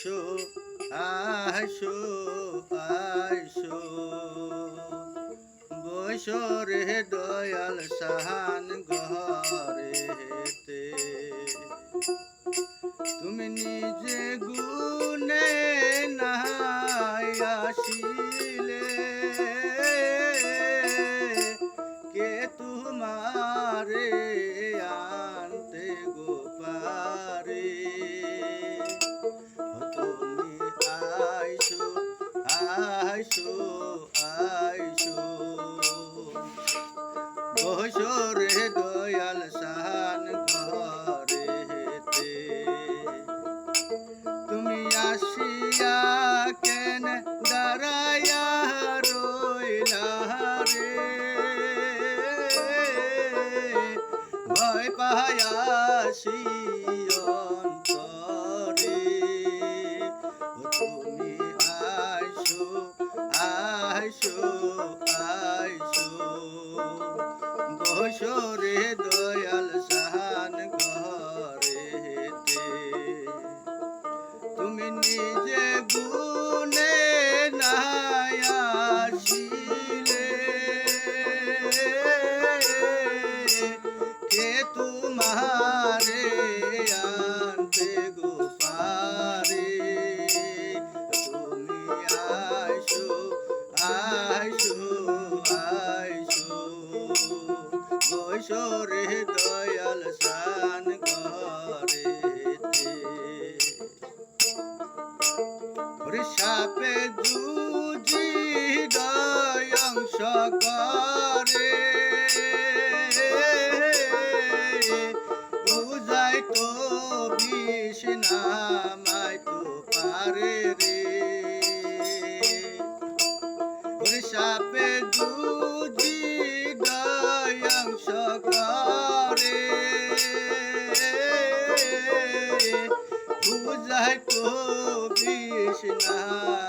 আইসো আইসো আইসো বৈশরে দয়াল সাহান ঘরেতে তুমি নিজে গুনে নাই আসিলে কে তোমারে আনতে গো পারে তুমি আইসো আইসো আইসো বৈশরে দয়াল সাহান ঘরেতে তুমি আসিয়া কেন দাঁড়াইয়া রইলা রে ভয় পায়াসি অন্তরে তুমি আইসো আইসো আইসো বৈশরে দয়াল সাহান ঘরেতে তুমি নিজে গুনে নাই আসিলে কে তোমারে আনতে গো পারে তুমি আইসো আইসো আইসো বৈশরে দয়াল সান ঘরেতে সাপে দুজি দয়ংস করে বুঝাই তো বিষ নামাই তো পারে রে সাপে দুজি দয়ংস করে বুঝাই তো বিষ না